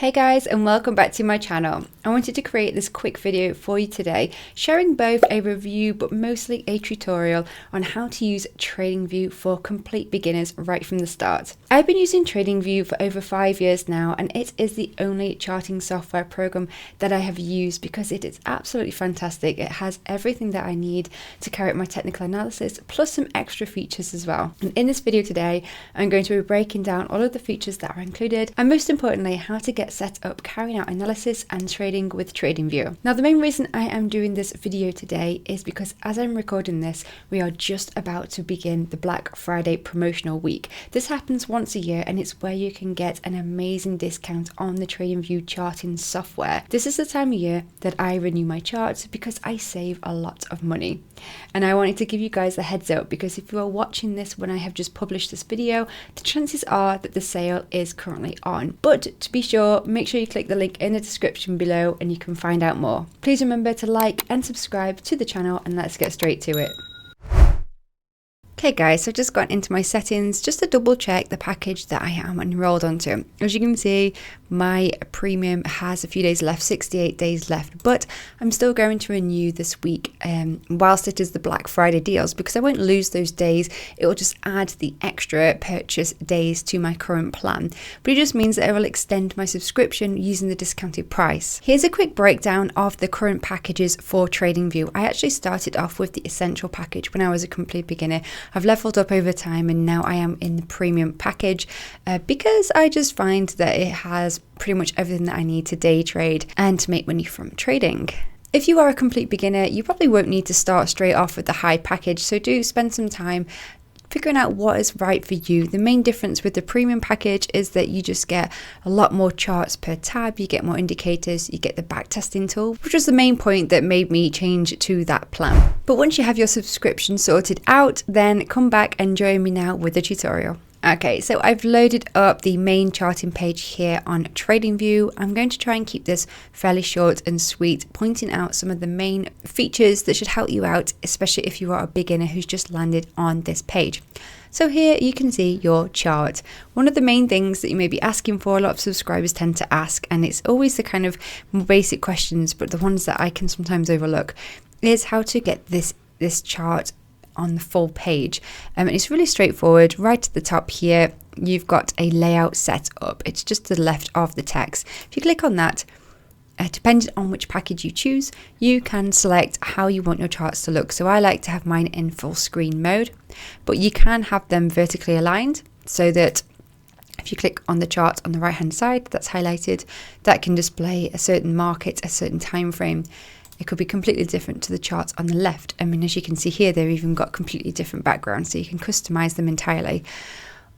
Hey guys, and welcome back to my channel. I wanted to create this quick video for you today, sharing both a review but mostly a tutorial on how to use TradingView for complete beginners right from the start. I've been using TradingView for over 5 years now, and it is the only charting software program that I have used because it is absolutely fantastic. It has everything that I need to carry out my technical analysis, plus some extra features as well. And in this video today, I'm going to be breaking down all of the features that are included, and most importantly, how to get set up carrying out analysis and trading with TradingView. Now, the main reason I am doing this video today is because as I'm recording this, we are just about to begin the Black Friday promotional week. This happens once a year, and it's where you can get an amazing discount on the TradingView charting software. This is the time of year that I renew my charts because I save a lot of money. And I wanted to give you guys a heads up because if you are watching this when I have just published this video, the chances are that the sale is currently on. But to be sure, make sure you click the link in the description below and you can find out more. Please remember to like and subscribe to the channel, and let's get straight to it. Okay guys, so I've just gone into my settings just to double check the package that I am enrolled onto. As you can see, my premium has a few days left, 68 days left, but I'm still going to renew this week whilst it is the Black Friday deals, because I won't lose those days. It will just add the extra purchase days to my current plan, but it just means that I will extend my subscription using the discounted price. Here's a quick breakdown of the current packages for TradingView. I actually started off with the essential package when I was a complete beginner. I've leveled up over time, and now I am in the premium package because I just find that it has pretty much everything that I need to day trade and to make money from trading. If you are a complete beginner, you probably won't need to start straight off with the high package, so do spend some time figuring out what is right for you. The main difference with the premium package is that you just get a lot more charts per tab, you get more indicators, you get the backtesting tool, which was the main point that made me change to that plan. But once you have your subscription sorted out, then come back and join me now with the tutorial. Okay, so I've loaded up the main charting page here on TradingView. I'm going to try and keep this fairly short and sweet, pointing out some of the main features that should help you out, especially if you are a beginner who's just landed on this page. So here you can see your chart. One of the main things that you may be asking for, a lot of subscribers tend to ask, and it's always the kind of more basic questions, but the ones that I can sometimes overlook, is how to get this chart on the full page. And it's really straightforward. Right at the top here, you've got a layout set up. It's just to the left of the text. If you click on that, depending on which package you choose, you can select how you want your charts to look. So I like to have mine in full screen mode, but you can have them vertically aligned so that if you click on the chart on the right hand side that's highlighted, that can display a certain market, a certain time frame. It could be completely different to the charts on the left. I mean, as you can see here, they've even got completely different backgrounds, so you can customize them entirely.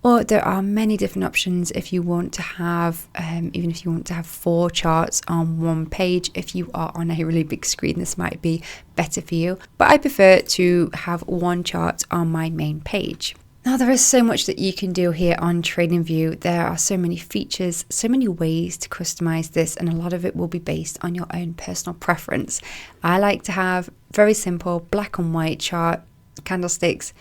Or there are many different options if you want to have, even if you want to have 4 charts on one page. If you are on a really big screen, this might be better for you. But I prefer to have 1 chart on my main page. Now, there is so much that you can do here on TradingView. There are so many features, so many ways to customize this, and a lot of it will be based on your own personal preference. I like to have very simple black and white chart candlesticks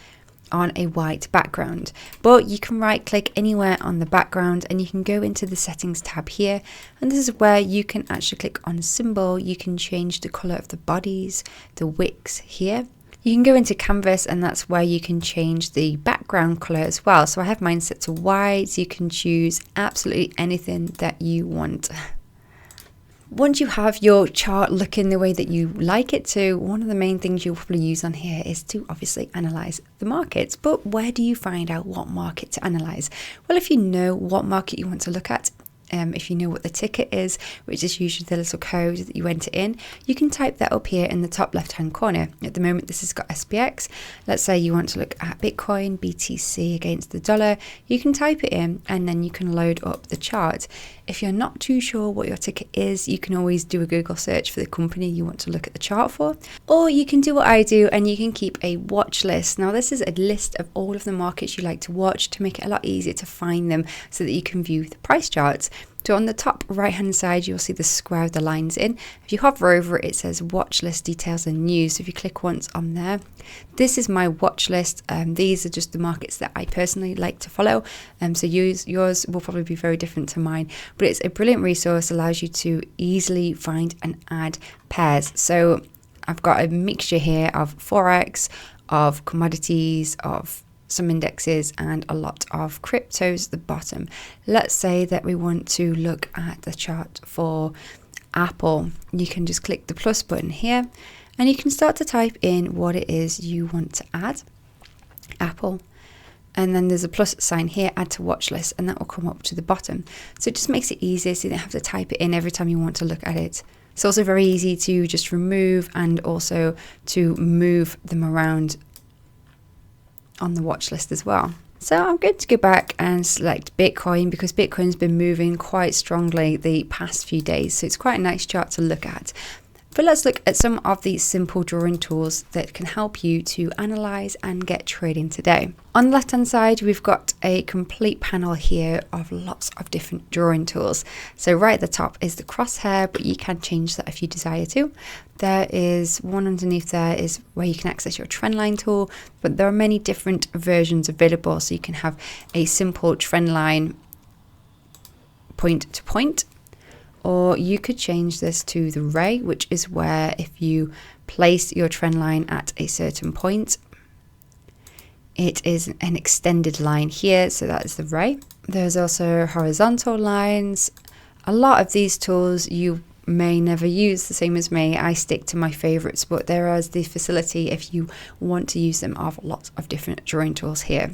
on a white background, but you can right click anywhere on the background and you can go into the settings tab here, and this is where you can actually click on symbol. You can change the color of the bodies, the wicks here. You can go into canvas, and that's where you can change the background color as well. So I have mine set to white. You can choose absolutely anything that you want. Once you have your chart looking the way that you like it to, one of the main things you'll probably use on here is to obviously analyze the markets. But where do you find out what market to analyze? Well, if you know what market you want to look at, if you know what the ticket is, which is usually the little code that you enter in, you can type that up here in the top left hand corner. At the moment, this has got SPX. Let's say you want to look at Bitcoin, BTC against the dollar. You can type it in and then you can load up the chart. If you're not too sure what your ticket is, you can always do a Google search for the company you want to look at the chart for, or you can do what I do and you can keep a watch list. Now, this is a list of all of the markets you like to watch to make it a lot easier to find them so that you can view the price charts. So on the top right hand side, you'll see the square with the lines in. If you hover over it, it says watch list details and news. So if you click once on there, this is my watch list. These are just the markets that I personally like to follow. So yours will probably be very different to mine, but it's a brilliant resource, allows you to easily find and add pairs. So I've got a mixture here of Forex, of commodities, of some indexes, and a lot of cryptos at the bottom. Let's say that we want to look at the chart for Apple. You can just click the plus button here and you can start to type in what it is you want to add. Apple. And then there's a plus sign here, add to watch list, and that will come up to the bottom. So it just makes it easier so you don't have to type it in every time you want to look at it. It's also very easy to just remove and also to move them around on the watch list as well. So I'm going to go back and select Bitcoin because Bitcoin's been moving quite strongly the past few days. So it's quite a nice chart to look at. But let's look at some of these simple drawing tools that can help you to analyze and get trading today. On the left hand side, we've got a complete panel here of lots of different drawing tools. So right at the top is the crosshair, but you can change that if you desire to. There is one underneath there is where you can access your trendline tool, but there are many different versions available. So you can have a simple trend line point to point, or you could change this to the ray, which is where if you place your trend line at a certain point, it is an extended line here, so that is the ray. There's also horizontal lines. A lot of these tools you may never use, the same as me. I stick to my favorites, but there is the facility if you want to use them of lots of different drawing tools here.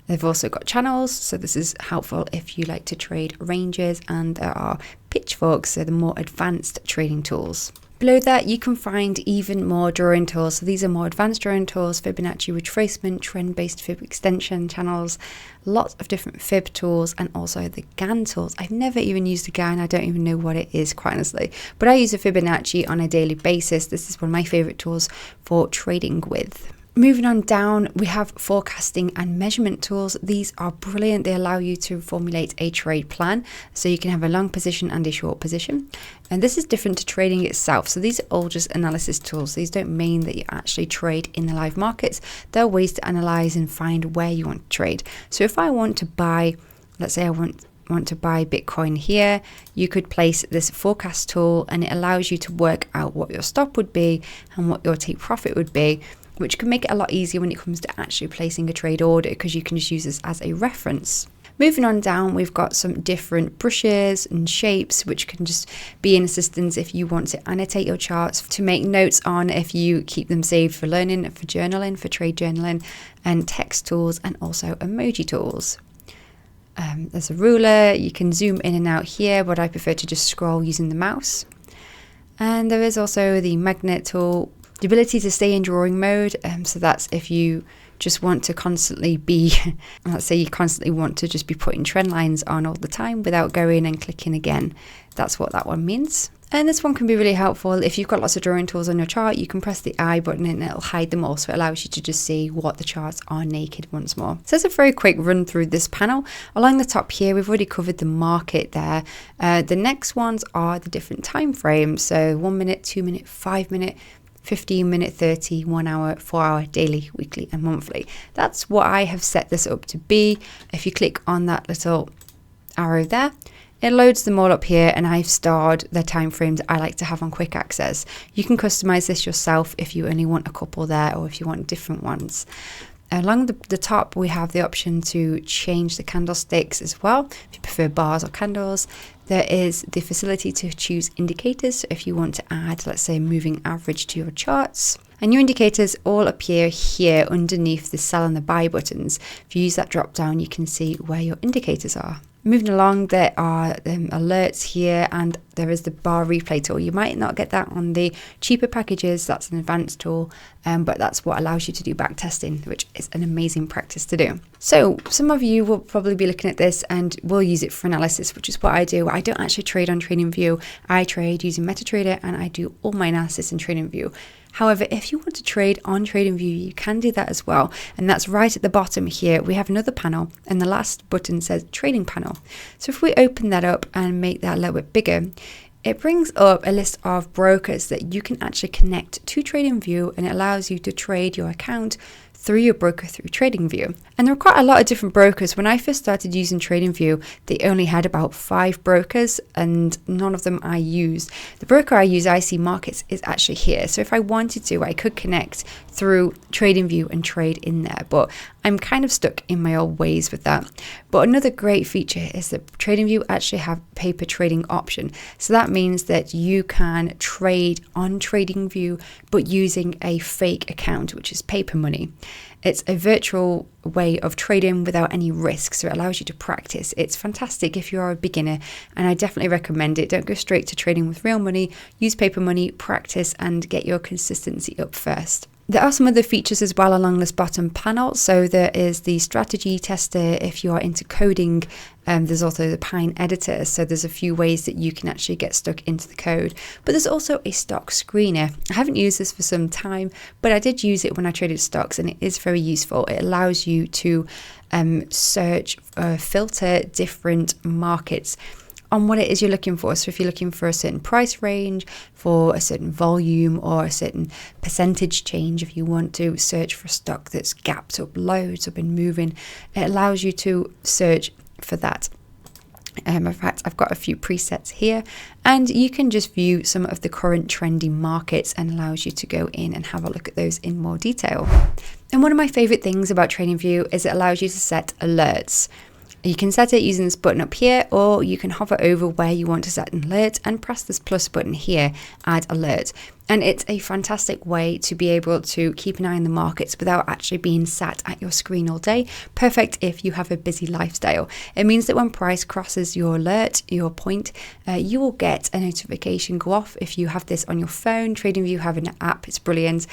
They've also got channels, so this is helpful if you like to trade ranges, and there are pitchforks, so the more advanced trading tools. Below that, you can find even more drawing tools. So these are more advanced drawing tools, Fibonacci retracement, trend-based fib extension channels, lots of different fib tools, and also the GAN tools. I've never even used a GAN. I don't even know what it is, quite honestly. But I use a Fibonacci on a daily basis. This is one of my favorite tools for trading with. Moving on down, we have forecasting and measurement tools. These are brilliant. They allow you to formulate a trade plan. So you can have a long position and a short position. And this is different to trading itself. So these are all just analysis tools. These don't mean that you actually trade in the live markets. They're ways to analyze and find where you want to trade. So if I want to buy, let's say I want to buy Bitcoin here, you could place this forecast tool and it allows you to work out what your stop would be and what your take profit would be, which can make it a lot easier when it comes to actually placing a trade order because you can just use this as a reference. Moving on down, we've got some different brushes and shapes which can just be an assistance if you want to annotate your charts, to make notes on, if you keep them saved for learning, for journaling, for trade journaling, and text tools, and also emoji tools. There's a ruler. You can zoom in and out here, but I prefer to just scroll using the mouse. And there is also the magnet tool, the ability to stay in drawing mode. So that's if you just want to constantly be, let's say you constantly want to just be putting trend lines on all the time without going and clicking again. That's what that one means. And this one can be really helpful. If you've got lots of drawing tools on your chart, you can press the I button and it'll hide them all. So it allows you to just see what the charts are naked once more. So that's a very quick run through this panel. Along the top here, we've already covered the market there. The next ones are the different time frames. So 1 minute, 2 minute, 5 minute, 15 minute, 30, 1 hour, 4 hour, daily, weekly, and monthly. That's what I have set this up to be. If you click on that little arrow there, it loads them all up here, and I've starred the time frames I like to have on quick access. You can customize this yourself if you only want a couple there or if you want different ones. Along the top, we have the option to change the candlesticks as well, if you prefer bars or candles. There is the facility to choose indicators, so if you want to add, let's say, moving average to your charts. And your indicators all appear here underneath the sell and the buy buttons. If you use that drop down, you can see where your indicators are. Moving along, there are alerts here, and there is the bar replay tool. You might not get that on the cheaper packages. That's an advanced tool, but that's what allows you to do back testing, which is an amazing practice to do. So some of you will probably be looking at this and will use it for analysis, which is what I do. I don't actually trade on TradingView. I trade using MetaTrader, and I do all my analysis in TradingView. However, if you want to trade on TradingView, you can do that as well. And that's right at the bottom here. We have another panel and the last button says Trading Panel. So if we open that up and make that a little bit bigger, it brings up a list of brokers that you can actually connect to TradingView, and it allows you to trade your account through your broker through TradingView. And there are quite a lot of different brokers. When I first started using TradingView, they only had about 5 brokers and none of them I used. The broker I use, IC Markets, is actually here. So if I wanted to, I could connect through TradingView and trade in there, but I'm kind of stuck in my old ways with that. But another great feature is that TradingView actually have paper trading option. So that means that you can trade on TradingView, but using a fake account, which is paper money. It's a virtual way of trading without any risk, so it allows you to practice. It's fantastic if you're a beginner, and I definitely recommend it. Don't go straight to trading with real money. Use paper money, practice, and get your consistency up first. There are some other features as well along this bottom panel. So there is the strategy tester if you are into coding. There's also the Pine editor. So there's a few ways that you can actually get stuck into the code. But there's also a stock screener. I haven't used this for some time, but I did use it when I traded stocks, and it is very useful. It allows you to search, filter different markets on what it is you're looking for. So if you're looking for a certain price range, for a certain volume, or a certain percentage change, if you want to search for a stock that's gapped up loads, up and moving, it allows you to search for that. In fact, I've got a few presets here, and you can just view some of the current trending markets and allows you to go in and have a look at those in more detail. And one of my favorite things about TradingView is it allows you to set alerts. You can set it using this button up here, or you can hover over where you want to set an alert and press this plus button here, add alert. And it's a fantastic way to be able to keep an eye on the markets without actually being sat at your screen all day. Perfect if you have a busy lifestyle. It means that when price crosses your alert, your point, you will get a notification go off. If you have this on your phone, TradingView have an app, it's brilliant,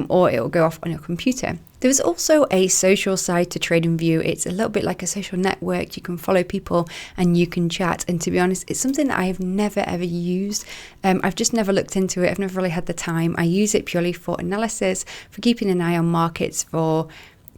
or it will go off on your computer. There's also a social side to TradingView. It's a little bit like a social network. You can follow people and you can chat. And to be honest, it's something that I have never ever used. I've just never looked into it. I've never really had the time. I use it purely for analysis, for keeping an eye on markets, for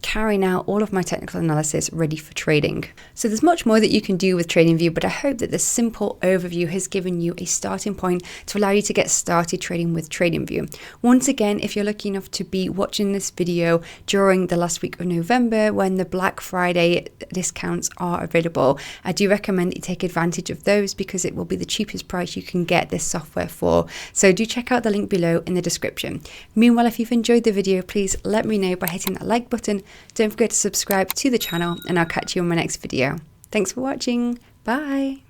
carrying out all of my technical analysis ready for trading. So there's much more that you can do with TradingView, but I hope that this simple overview has given you a starting point to allow you to get started trading with TradingView. Once again, if you're lucky enough to be watching this video during the last week of November when the Black Friday discounts are available, I do recommend that you take advantage of those because it will be the cheapest price you can get this software for. So do check out the link below in the description. Meanwhile, if you've enjoyed the video, please let me know by hitting that like button. Don't forget to subscribe to the channel, and I'll catch you on my next video. Thanks for watching. Bye.